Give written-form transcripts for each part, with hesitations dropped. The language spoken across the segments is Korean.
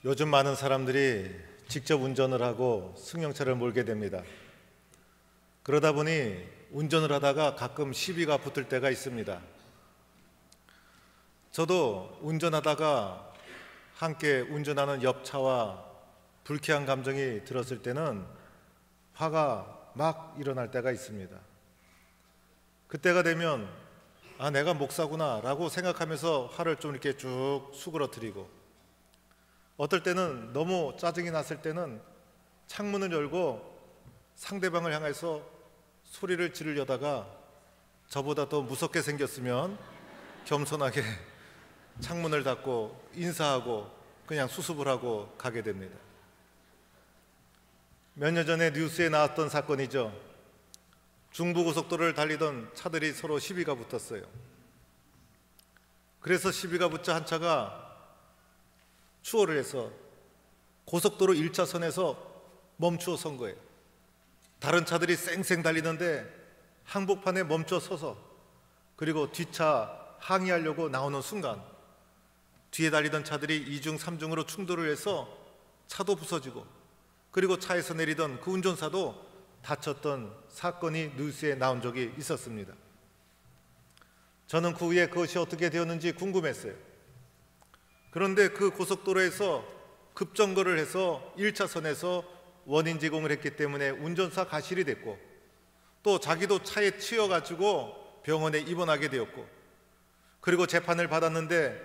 요즘 많은 사람들이 직접 운전을 하고 승용차를 몰게 됩니다. 그러다 보니 운전을 하다가 가끔 시비가 붙을 때가 있습니다. 저도 운전하다가 함께 운전하는 옆차와 불쾌한 감정이 들었을 때는 화가 막 일어날 때가 있습니다. 그때가 되면 내가 목사구나 라고 생각하면서 화를 좀 이렇게 쭉 수그러뜨리고, 어떨 때는 너무 짜증이 났을 때는 창문을 열고 상대방을 향해서 소리를 지르려다가 저보다 더 무섭게 생겼으면 겸손하게 창문을 닫고 인사하고 그냥 수습을 하고 가게 됩니다. 몇 년 전에 뉴스에 나왔던 사건이죠. 중부고속도로를 달리던 차들이 서로 시비가 붙었어요. 그래서 시비가 붙자 한 차가 추월을 해서 고속도로 1차선에서 멈추어 선 거예요. 다른 차들이 쌩쌩 달리는데 항복판에 멈춰 서서, 그리고 뒷차 항의하려고 나오는 순간 뒤에 달리던 차들이 2중 3중으로 충돌을 해서 차도 부서지고, 그리고 차에서 내리던 그 운전사도 다쳤던 사건이 뉴스에 나온 적이 있었습니다. 저는 그 후에 그것이 어떻게 되었는지 궁금했어요. 그런데 그 고속도로에서 급정거를 해서 1차선에서 원인 제공을 했기 때문에 운전사 가실이 됐고, 또 자기도 차에 치여가지고 병원에 입원하게 되었고, 그리고 재판을 받았는데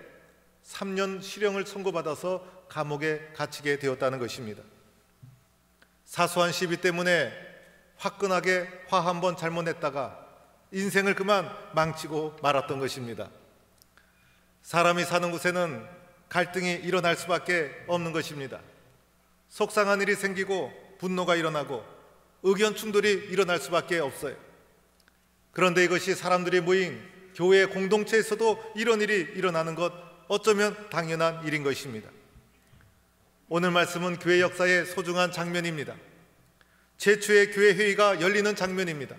3년 실형을 선고받아서 감옥에 갇히게 되었다는 것입니다. 사소한 시비 때문에 화끈하게 화 한 번 잘못냈다가 인생을 그만 망치고 말았던 것입니다. 사람이 사는 곳에는 갈등이 일어날 수밖에 없는 것입니다. 속상한 일이 생기고 분노가 일어나고 의견 충돌이 일어날 수밖에 없어요. 그런데 이것이 사람들이 모인 교회 공동체에서도 이런 일이 일어나는 것, 어쩌면 당연한 일인 것입니다. 오늘 말씀은 교회 역사의 소중한 장면입니다. 최초의 교회 회의가 열리는 장면입니다.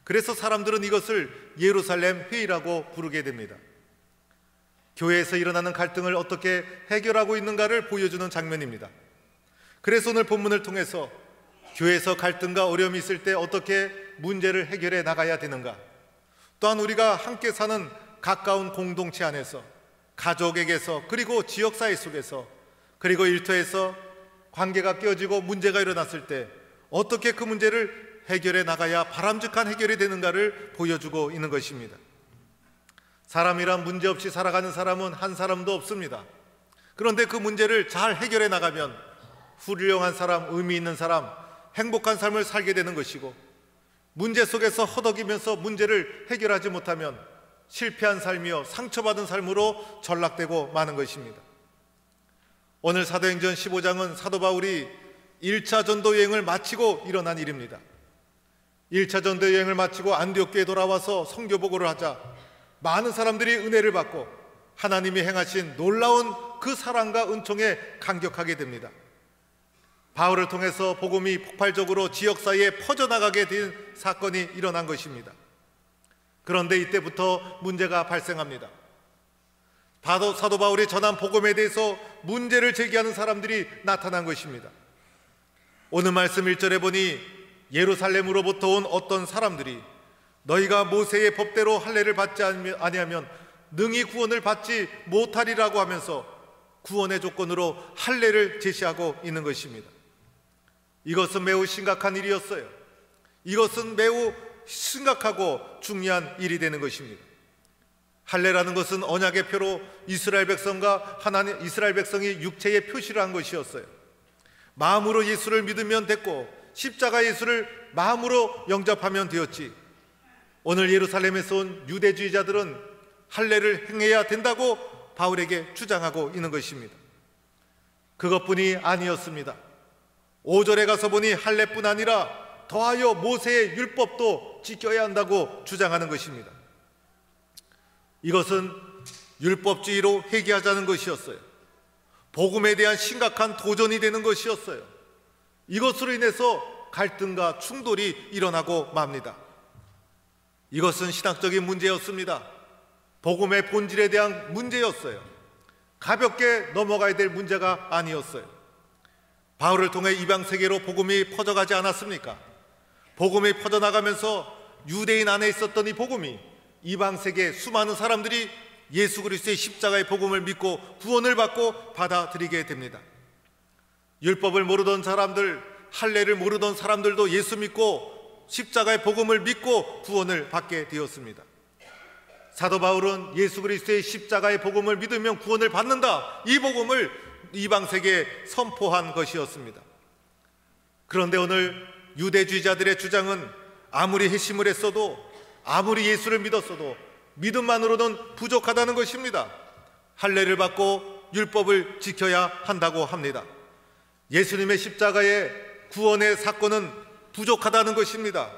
그래서 사람들은 이것을 예루살렘 회의라고 부르게 됩니다. 교회에서 일어나는 갈등을 어떻게 해결하고 있는가를 보여주는 장면입니다. 그래서 오늘 본문을 통해서 교회에서 갈등과 어려움이 있을 때 어떻게 문제를 해결해 나가야 되는가, 또한 우리가 함께 사는 가까운 공동체 안에서, 가족에게서, 그리고 지역사회 속에서, 그리고 일터에서 관계가 깨어지고 문제가 일어났을 때 어떻게 그 문제를 해결해 나가야 바람직한 해결이 되는가를 보여주고 있는 것입니다. 사람이란 문제없이 살아가는 사람은 한 사람도 없습니다. 그런데 그 문제를 잘 해결해 나가면 훌륭한 사람, 의미 있는 사람, 행복한 삶을 살게 되는 것이고, 문제 속에서 허덕이면서 문제를 해결하지 못하면 실패한 삶이요 상처받은 삶으로 전락되고 마는 것입니다. 오늘 사도행전 15장은 사도 바울이 1차 전도 여행을 마치고 일어난 일입니다. 1차 전도 여행을 마치고 안디옥교에 돌아와서 선교 보고를 하자 많은 사람들이 은혜를 받고 하나님이 행하신 놀라운 그 사랑과 은총에 감격하게 됩니다. 바울을 통해서 복음이 폭발적으로 지역사회에 퍼져나가게 된 사건이 일어난 것입니다. 그런데 이때부터 문제가 발생합니다. 사도 바울이 전한 복음에 대해서 문제를 제기하는 사람들이 나타난 것입니다. 오늘 말씀 1절에 보니 예루살렘으로부터 온 어떤 사람들이 너희가 모세의 법대로 할례를 받지 아니하면 능히 구원을 받지 못하리라고 하면서 구원의 조건으로 할례를 제시하고 있는 것입니다. 이것은 매우 심각한 일이었어요. 이것은 매우 심각하고 중요한 일이 되는 것입니다. 할례라는 것은 언약의 표로 이스라엘 백성이 육체의 표시를 한 것이었어요. 마음으로 예수를 믿으면 됐고 십자가 예수를 마음으로 영접하면 되었지, 오늘 예루살렘에서 온 유대주의자들은 할례를 행해야 된다고 바울에게 주장하고 있는 것입니다. 그것뿐이 아니었습니다. 5절에 가서 보니 할례뿐 아니라 더하여 모세의 율법도 지켜야 한다고 주장하는 것입니다. 이것은 율법주의로 회개하자는 것이었어요. 복음에 대한 심각한 도전이 되는 것이었어요. 이것으로 인해서 갈등과 충돌이 일어나고 맙니다. 이것은 신학적인 문제였습니다. 복음의 본질에 대한 문제였어요. 가볍게 넘어가야 될 문제가 아니었어요. 바울을 통해 이방 세계로 복음이 퍼져가지 않았습니까? 복음이 퍼져나가면서 유대인 안에 있었던 이 복음이 이방 세계 수많은 사람들이 예수 그리스도의 십자가의 복음을 믿고 구원을 받고 받아들이게 됩니다. 율법을 모르던 사람들, 할례를 모르던 사람들도 예수 믿고 십자가의 복음을 믿고 구원을 받게 되었습니다. 사도 바울은 예수 그리스도의 십자가의 복음을 믿으면 구원을 받는다, 이 복음을 이방 세계에 선포한 것이었습니다. 그런데 오늘 유대주의자들의 주장은 아무리 회심을 했어도, 아무리 예수를 믿었어도 믿음만으로는 부족하다는 것입니다. 할례를 받고 율법을 지켜야 한다고 합니다. 예수님의 십자가의 구원의 사건은 부족하다는 것입니다.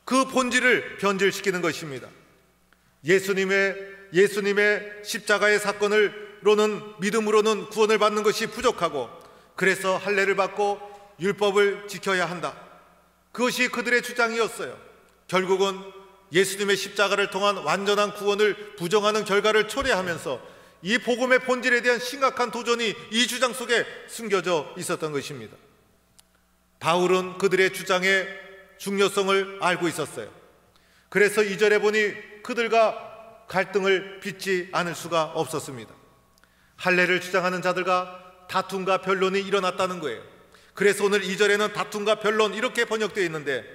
그 본질을 변질시키는 것입니다. 예수님의 십자가의 사건으로는, 믿음으로는 구원을 받는 것이 부족하고, 그래서 할례를 받고 율법을 지켜야 한다, 그것이 그들의 주장이었어요. 결국은 예수님의 십자가를 통한 완전한 구원을 부정하는 결과를 초래하면서 이 복음의 본질에 대한 심각한 도전이 이 주장 속에 숨겨져 있었던 것입니다. 바울은 그들의 주장의 중요성을 알고 있었어요. 그래서 2절에 보니 그들과 갈등을 빚지 않을 수가 없었습니다. 할례를 주장하는 자들과 다툼과 변론이 일어났다는 거예요. 그래서 오늘 2절에는 다툼과 변론 이렇게 번역되어 있는데,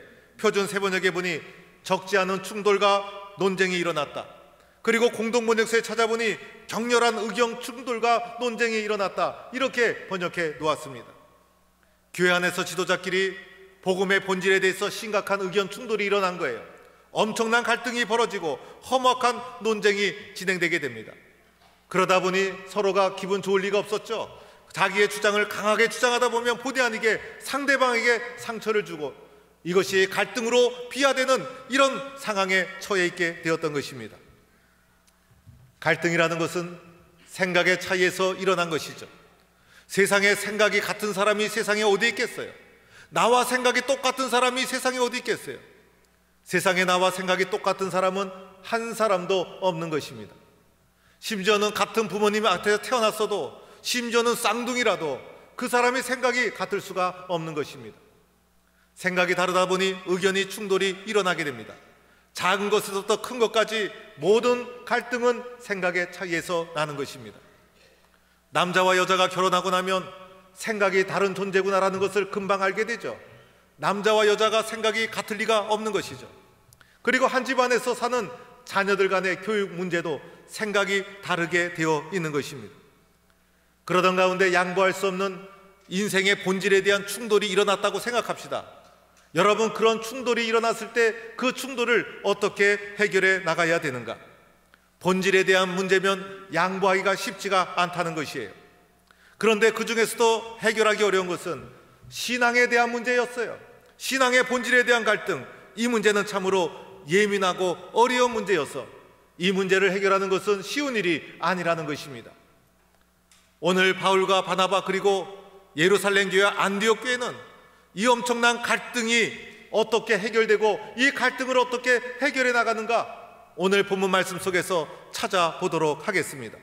표준 세번역에 보니 적지 않은 충돌과 논쟁이 일어났다. 그리고 공동번역서에 찾아보니 격렬한 의견 충돌과 논쟁이 일어났다, 이렇게 번역해 놓았습니다. 교회 안에서 지도자끼리 복음의 본질에 대해서 심각한 의견 충돌이 일어난 거예요. 엄청난 갈등이 벌어지고 험악한 논쟁이 진행되게 됩니다. 그러다 보니 서로가 기분 좋을 리가 없었죠. 자기의 주장을 강하게 주장하다 보면 본의 아니게 상대방에게 상처를 주고 이것이 갈등으로 비화되는 이런 상황에 처해 있게 되었던 것입니다. 갈등이라는 것은 생각의 차이에서 일어난 것이죠. 세상에 생각이 같은 사람이 세상에 어디 있겠어요? 나와 생각이 똑같은 사람이 세상에 어디 있겠어요? 세상에 나와 생각이 똑같은 사람은 한 사람도 없는 것입니다. 심지어는 같은 부모님 앞에서 태어났어도, 심지어는 쌍둥이라도 그 사람의 생각이 같을 수가 없는 것입니다. 생각이 다르다 보니 의견이 충돌이 일어나게 됩니다. 작은 것에서부터 큰 것까지 모든 갈등은 생각의 차이에서 나는 것입니다. 남자와 여자가 결혼하고 나면 생각이 다른 존재구나라는 것을 금방 알게 되죠. 남자와 여자가 생각이 같을 리가 없는 것이죠. 그리고 한 집안에서 사는 자녀들 간의 교육 문제도 생각이 다르게 되어 있는 것입니다. 그러던 가운데 양보할 수 없는 인생의 본질에 대한 충돌이 일어났다고 생각합시다. 여러분, 그런 충돌이 일어났을 때 그 충돌을 어떻게 해결해 나가야 되는가? 본질에 대한 문제면 양보하기가 쉽지가 않다는 것이에요. 그런데 그 중에서도 해결하기 어려운 것은 신앙에 대한 문제였어요. 신앙의 본질에 대한 갈등, 이 문제는 참으로 예민하고 어려운 문제여서 이 문제를 해결하는 것은 쉬운 일이 아니라는 것입니다. 오늘 바울과 바나바 그리고 예루살렘 교회와 안디옥 교회는 이 엄청난 갈등이 어떻게 해결되고 이 갈등을 어떻게 해결해 나가는가, 오늘 본문 말씀 속에서 찾아보도록 하겠습니다.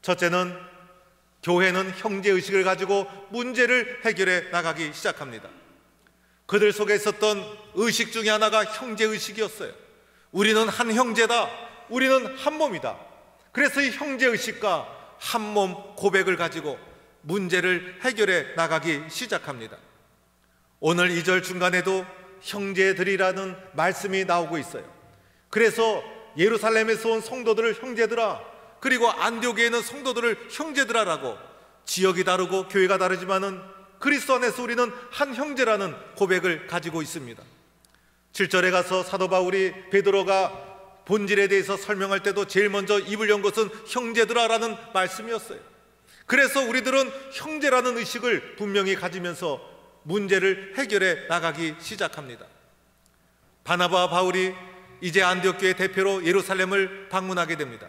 첫째는 교회는 형제의식을 가지고 문제를 해결해 나가기 시작합니다. 그들 속에 있었던 의식 중에 하나가 형제의식이었어요. 우리는 한 형제다, 우리는 한 몸이다. 그래서 이 형제의식과 한 몸 고백을 가지고 문제를 해결해 나가기 시작합니다. 오늘 2절 중간에도 형제들이라는 말씀이 나오고 있어요. 그래서 예루살렘에서 온 성도들을 형제들아, 그리고 안디옥에 있는 성도들을 형제들아라고, 지역이 다르고 교회가 다르지만은 그리스도 안에서 우리는 한 형제라는 고백을 가지고 있습니다. 7절에 가서 사도 바울이 베드로가 본질에 대해서 설명할 때도 제일 먼저 입을 연 것은 형제들아라는 말씀이었어요. 그래서 우리들은 형제라는 의식을 분명히 가지면서 문제를 해결해 나가기 시작합니다. 바나바와 바울이 이제 안디옥 교회 대표로 예루살렘을 방문하게 됩니다.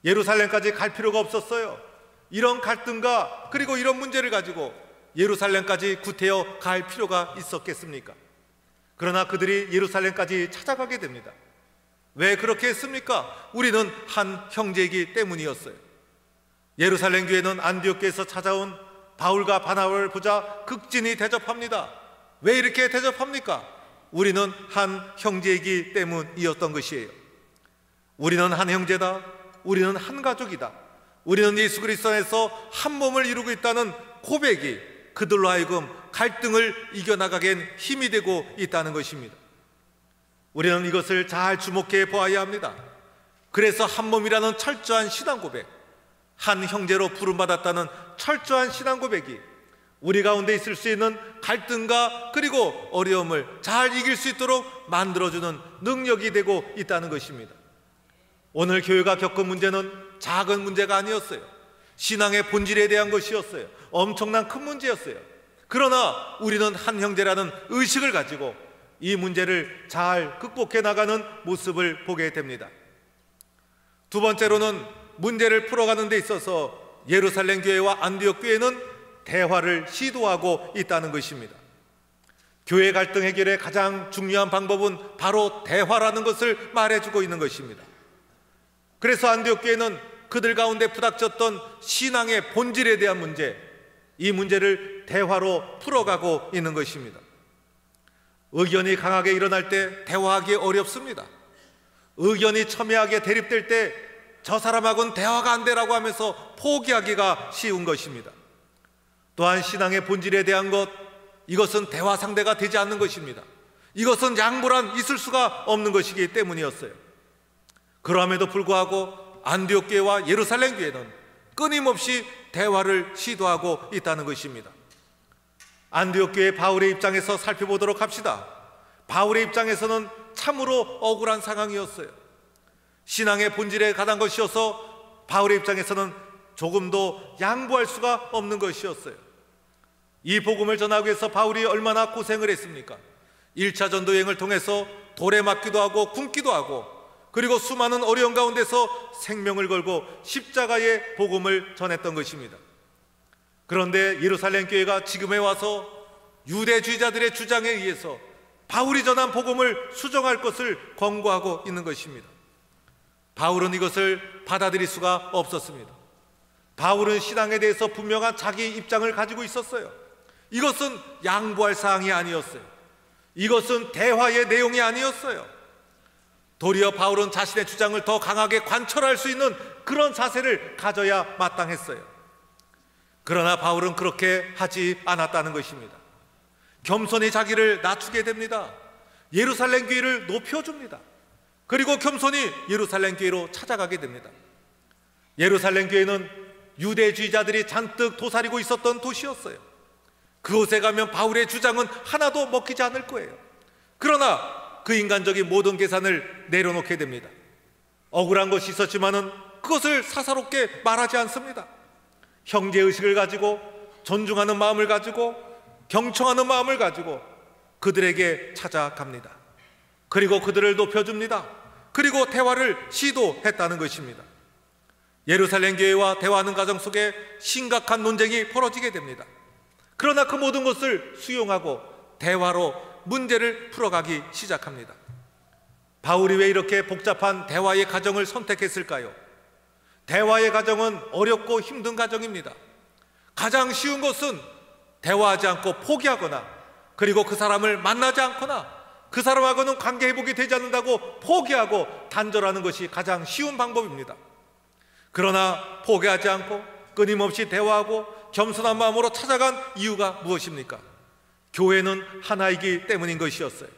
예루살렘까지 갈 필요가 없었어요. 이런 갈등과 그리고 이런 문제를 가지고 예루살렘까지 구태여 갈 필요가 있었겠습니까? 그러나 그들이 예루살렘까지 찾아가게 됩니다. 왜 그렇게 했습니까? 우리는 한 형제이기 때문이었어요. 예루살렘 교회는 안디옥 교회에서 찾아온 바울과 바나바를 보자 극진히 대접합니다. 왜 이렇게 대접합니까? 우리는 한 형제이기 때문이었던 것이에요. 우리는 한 형제다. 우리는 한 가족이다. 우리는 예수 그리스도 안에서 한 몸을 이루고 있다는 고백이 그들로 하여금 갈등을 이겨나가게 한 힘이 되고 있다는 것입니다. 우리는 이것을 잘 주목해 보아야 합니다. 그래서 한 몸이라는 철저한 신앙 고백, 한 형제로 부름받았다는 철저한 신앙 고백이 우리 가운데 있을 수 있는 갈등과 그리고 어려움을 잘 이길 수 있도록 만들어주는 능력이 되고 있다는 것입니다. 오늘 교회가 겪은 문제는 작은 문제가 아니었어요. 신앙의 본질에 대한 것이었어요. 엄청난 큰 문제였어요. 그러나 우리는 한 형제라는 의식을 가지고 이 문제를 잘 극복해 나가는 모습을 보게 됩니다. 두 번째로는 문제를 풀어가는 데 있어서 예루살렘 교회와 안디옥 교회는 대화를 시도하고 있다는 것입니다. 교회 갈등 해결의 가장 중요한 방법은 바로 대화라는 것을 말해주고 있는 것입니다. 그래서 안디옥 교회는 그들 가운데 부닥쳤던 신앙의 본질에 대한 문제, 이 문제를 대화로 풀어가고 있는 것입니다. 의견이 강하게 일어날 때 대화하기 어렵습니다. 의견이 첨예하게 대립될 때 저 사람하고는 대화가 안 되라고 하면서 포기하기가 쉬운 것입니다. 또한 신앙의 본질에 대한 것, 이것은 대화 상대가 되지 않는 것입니다. 이것은 양보란 있을 수가 없는 것이기 때문이었어요. 그럼에도 불구하고 안디옥 교회와 예루살렘 교회는 끊임없이 대화를 시도하고 있다는 것입니다. 안디옥 교회 바울의 입장에서 살펴보도록 합시다. 바울의 입장에서는 참으로 억울한 상황이었어요. 신앙의 본질에 가단 것이어서 바울의 입장에서는 조금도 양보할 수가 없는 것이었어요. 이 복음을 전하기 위해서 바울이 얼마나 고생을 했습니까? 1차 전도 여행을 통해서 돌에 맞기도 하고 굶기도 하고, 그리고 수많은 어려움 가운데서 생명을 걸고 십자가의 복음을 전했던 것입니다. 그런데 예루살렘 교회가 지금에 와서 유대주의자들의 주장에 의해서 바울이 전한 복음을 수정할 것을 권고하고 있는 것입니다. 바울은 이것을 받아들일 수가 없었습니다. 바울은 신앙에 대해서 분명한 자기 입장을 가지고 있었어요. 이것은 양보할 사항이 아니었어요. 이것은 대화의 내용이 아니었어요. 도리어 바울은 자신의 주장을 더 강하게 관철할 수 있는 그런 자세를 가져야 마땅했어요. 그러나 바울은 그렇게 하지 않았다는 것입니다. 겸손히 자기를 낮추게 됩니다. 예루살렘 교회를 높여줍니다. 그리고 겸손히 예루살렘 교회로 찾아가게 됩니다. 예루살렘 교회는 유대주의자들이 잔뜩 도사리고 있었던 도시였어요. 그곳에 가면 바울의 주장은 하나도 먹히지 않을 거예요. 그러나 그 인간적인 모든 계산을 내려놓게 됩니다. 억울한 것이 있었지만은 그것을 사사롭게 말하지 않습니다. 형제의식을 가지고, 존중하는 마음을 가지고, 경청하는 마음을 가지고 그들에게 찾아갑니다. 그리고 그들을 높여줍니다. 그리고 대화를 시도했다는 것입니다. 예루살렘 교회와 대화하는 과정 속에 심각한 논쟁이 벌어지게 됩니다. 그러나 그 모든 것을 수용하고 대화로 문제를 풀어가기 시작합니다. 바울이 왜 이렇게 복잡한 대화의 과정을 선택했을까요? 대화의 과정은 어렵고 힘든 과정입니다. 가장 쉬운 것은 대화하지 않고 포기하거나, 그리고 그 사람을 만나지 않거나 그 사람하고는 관계 회복이 되지 않는다고 포기하고 단절하는 것이 가장 쉬운 방법입니다. 그러나 포기하지 않고 끊임없이 대화하고 겸손한 마음으로 찾아간 이유가 무엇입니까? 교회는 하나이기 때문인 것이었어요.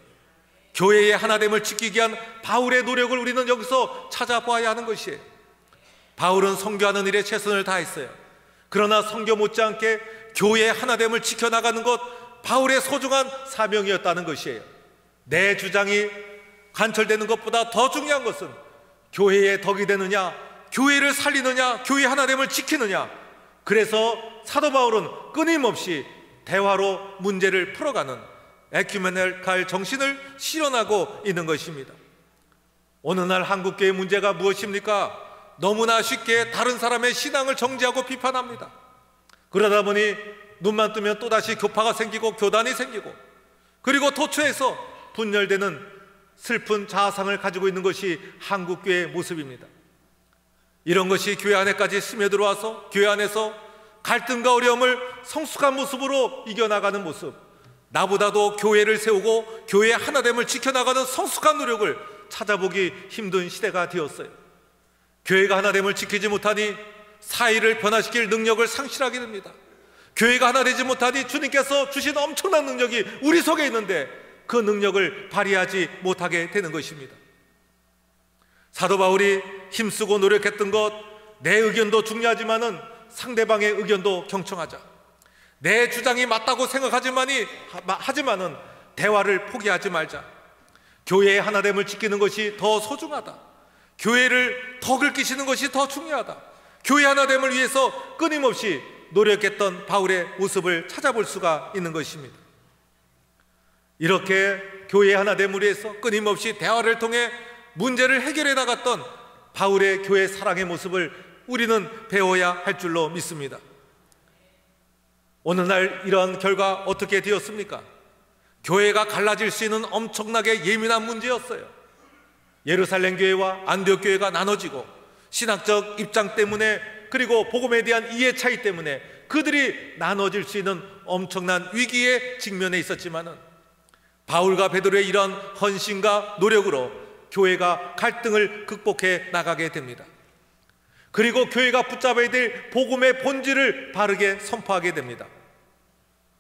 교회의 하나됨을 지키기 위한 바울의 노력을 우리는 여기서 찾아봐야 하는 것이에요. 바울은 선교하는 일에 최선을 다했어요. 그러나 선교 못지않게 교회의 하나됨을 지켜나가는 것, 바울의 소중한 사명이었다는 것이에요. 내 주장이 관철되는 것보다 더 중요한 것은 교회의 덕이 되느냐, 교회를 살리느냐, 교회의 하나됨을 지키느냐. 그래서 사도 바울은 끊임없이 대화로 문제를 풀어가는 에큐메니칼 정신을 실현하고 있는 것입니다. 어느 날 한국교회의 문제가 무엇입니까? 너무나 쉽게 다른 사람의 신앙을 정죄하고 비판합니다. 그러다 보니 눈만 뜨면 또다시 교파가 생기고 교단이 생기고, 그리고 도처에서 분열되는 슬픈 자아상을 가지고 있는 것이 한국교회의 모습입니다. 이런 것이 교회 안에까지 스며들어와서 교회 안에서 갈등과 어려움을 성숙한 모습으로 이겨나가는 모습, 나보다도 교회를 세우고 교회의 하나됨을 지켜나가는 성숙한 노력을 찾아보기 힘든 시대가 되었어요. 교회가 하나됨을 지키지 못하니 사회를 변화시킬 능력을 상실하게 됩니다. 교회가 하나 되지 못하니 주님께서 주신 엄청난 능력이 우리 속에 있는데 그 능력을 발휘하지 못하게 되는 것입니다. 사도 바울이 힘쓰고 노력했던 것, 내 의견도 중요하지만은 상대방의 의견도 경청하자. 내 주장이 맞다고 하지만은 대화를 포기하지 말자. 교회의 하나됨을 지키는 것이 더 소중하다. 교회를 덕을 끼치는 것이 더 중요하다. 교회 하나됨을 위해서 끊임없이 노력했던 바울의 모습을 찾아볼 수가 있는 것입니다. 이렇게 교회 하나됨을 위해서 끊임없이 대화를 통해 문제를 해결해 나갔던 바울의 교회 사랑의 모습을 우리는 배워야 할 줄로 믿습니다. 오늘날 이런 결과 어떻게 되었습니까? 교회가 갈라질 수 있는 엄청나게 예민한 문제였어요. 예루살렘 교회와 안디옥 교회가 나눠지고 신학적 입장 때문에, 그리고 복음에 대한 이해 차이 때문에 그들이 나눠질 수 있는 엄청난 위기에 직면해 있었지만은 바울과 베드로의 이런 헌신과 노력으로 교회가 갈등을 극복해 나가게 됩니다. 그리고 교회가 붙잡아야 될 복음의 본질을 바르게 선포하게 됩니다.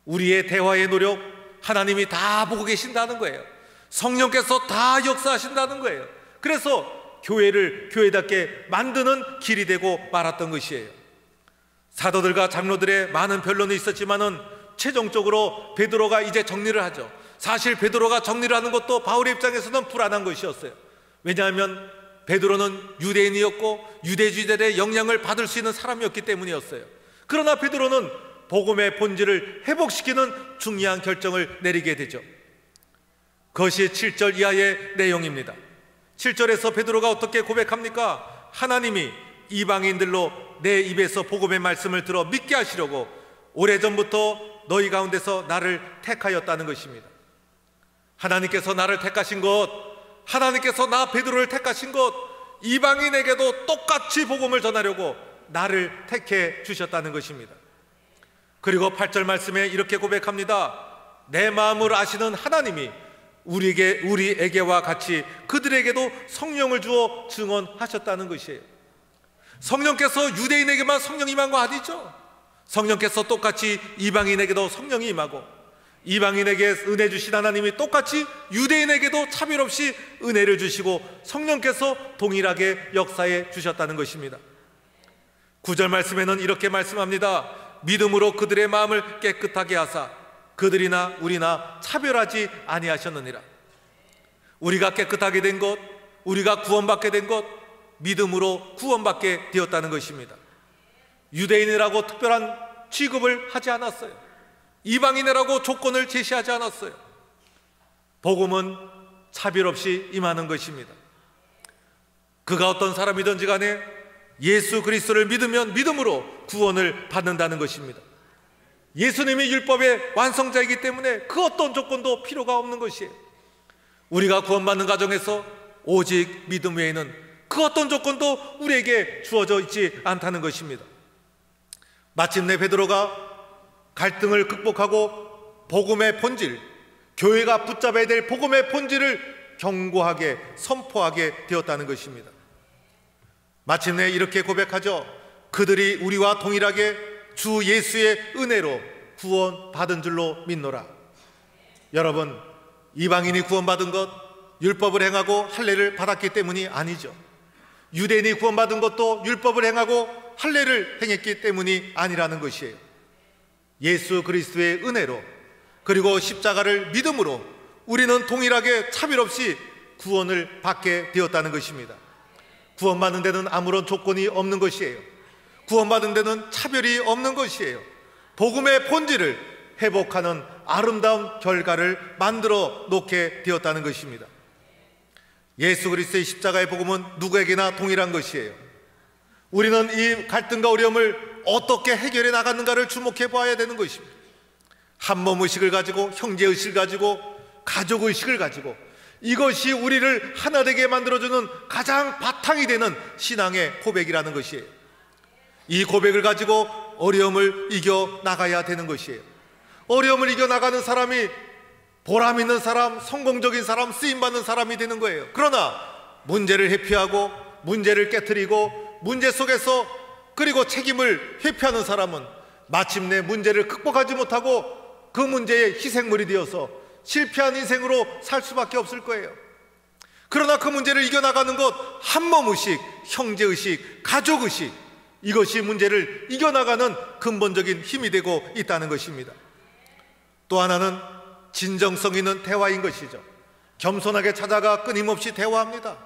우리의 대화의 노력, 하나님이 다 보고 계신다는 거예요. 성령께서 다 역사하신다는 거예요. 그래서 교회를 교회답게 만드는 길이 되고 말았던 것이에요. 사도들과 장로들의 많은 변론이 있었지만은 최종적으로 베드로가 이제 정리를 하죠. 사실 베드로가 정리를 하는 것도 바울의 입장에서는 불안한 것이었어요. 왜냐하면 베드로는 유대인이었고 유대주의자들의 영향을 받을 수 있는 사람이었기 때문이었어요. 그러나 베드로는 복음의 본질을 회복시키는 중요한 결정을 내리게 되죠. 그것이 7절 이하의 내용입니다. 7절에서 베드로가 어떻게 고백합니까? 하나님이 이방인들로 내 입에서 복음의 말씀을 들어 믿게 하시려고 오래전부터 너희 가운데서 나를 택하였다는 것입니다. 하나님께서 나를 택하신 것, 하나님께서 나 베드로를 택하신 것, 이방인에게도 똑같이 복음을 전하려고 나를 택해 주셨다는 것입니다. 그리고 8절 말씀에 이렇게 고백합니다. 내 마음을 아시는 하나님이 우리에게와 같이 그들에게도 성령을 주어 증언하셨다는 것이에요. 성령께서 유대인에게만 성령이 임한 거 아니죠. 성령께서 똑같이 이방인에게도 성령이 임하고, 이방인에게 은혜 주신 하나님이 똑같이 유대인에게도 차별 없이 은혜를 주시고 성령께서 동일하게 역사해 주셨다는 것입니다. 9절 말씀에는 이렇게 말씀합니다. 믿음으로 그들의 마음을 깨끗하게 하사 그들이나 우리나 차별하지 아니하셨느니라. 우리가 깨끗하게 된 것, 우리가 구원받게 된 것, 믿음으로 구원받게 되었다는 것입니다. 유대인이라고 특별한 취급을 하지 않았어요. 이방인이라고 조건을 제시하지 않았어요. 복음은 차별 없이 임하는 것입니다. 그가 어떤 사람이든지 간에 예수 그리스도를 믿으면 믿음으로 구원을 받는다는 것입니다. 예수님이 율법의 완성자이기 때문에 그 어떤 조건도 필요가 없는 것이에요. 우리가 구원받는 과정에서 오직 믿음 외에는 그 어떤 조건도 우리에게 주어져 있지 않다는 것입니다. 마침내 베드로가 갈등을 극복하고 복음의 본질, 교회가 붙잡아야 될 복음의 본질을 견고하게 선포하게 되었다는 것입니다. 마침내 이렇게 고백하죠. 그들이 우리와 동일하게 주 예수의 은혜로 구원받은 줄로 믿노라. 여러분, 이방인이 구원받은 것, 율법을 행하고 할례를 받았기 때문이 아니죠. 유대인이 구원받은 것도 율법을 행하고 할례를 행했기 때문이 아니라는 것이에요. 예수 그리스도의 은혜로, 그리고 십자가를 믿음으로 우리는 동일하게 차별 없이 구원을 받게 되었다는 것입니다. 구원받는 데는 아무런 조건이 없는 것이에요. 구원받는 데는 차별이 없는 것이에요. 복음의 본질을 회복하는 아름다운 결과를 만들어 놓게 되었다는 것입니다. 예수 그리스도의 십자가의 복음은 누구에게나 동일한 것이에요. 우리는 이 갈등과 어려움을 어떻게 해결해 나갔는가를 주목해 봐야 되는 것입니다. 한몸 의식을 가지고, 형제 의식을 가지고, 가족 의식을 가지고 이것이 우리를 하나 되게 만들어주는 가장 바탕이 되는 신앙의 고백이라는 것이에요. 이 고백을 가지고 어려움을 이겨나가야 되는 것이에요. 어려움을 이겨나가는 사람이 보람 있는 사람, 성공적인 사람, 쓰임받는 사람이 되는 거예요. 그러나 문제를 회피하고 문제를 깨트리고 문제 속에서 그리고 책임을 회피하는 사람은 마침내 문제를 극복하지 못하고 그 문제의 희생물이 되어서 실패한 인생으로 살 수밖에 없을 거예요. 그러나 그 문제를 이겨나가는 것, 한몸의식, 형제의식, 가족의식, 이것이 문제를 이겨나가는 근본적인 힘이 되고 있다는 것입니다. 또 하나는 진정성 있는 대화인 것이죠. 겸손하게 찾아가 끊임없이 대화합니다.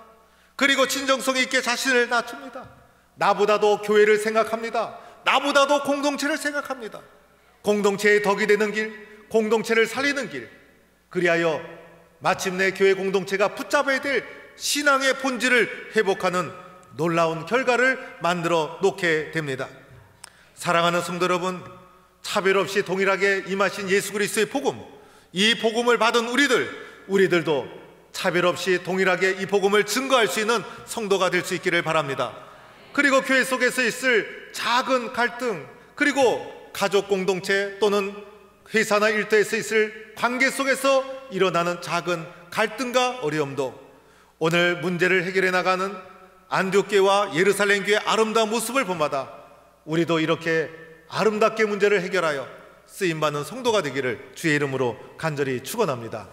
그리고 진정성 있게 자신을 낮춥니다. 나보다도 교회를 생각합니다. 나보다도 공동체를 생각합니다. 공동체의 덕이 되는 길, 공동체를 살리는 길, 그리하여 마침내 교회 공동체가 붙잡아야 될 신앙의 본질을 회복하는 놀라운 결과를 만들어 놓게 됩니다. 사랑하는 성도 여러분, 차별 없이 동일하게 임하신 예수 그리스도의 복음, 이 복음을 받은 우리들도 차별 없이 동일하게 이 복음을 증거할 수 있는 성도가 될 수 있기를 바랍니다. 그리고 교회 속에서 있을 작은 갈등, 그리고 가족 공동체 또는 회사나 일터에서 있을 관계 속에서 일어나는 작은 갈등과 어려움도 오늘 문제를 해결해 나가는 안디옥교회와 예루살렘 교회의 아름다운 모습을 본마다 우리도 이렇게 아름답게 문제를 해결하여 쓰임받는 성도가 되기를 주의 이름으로 간절히 축원합니다.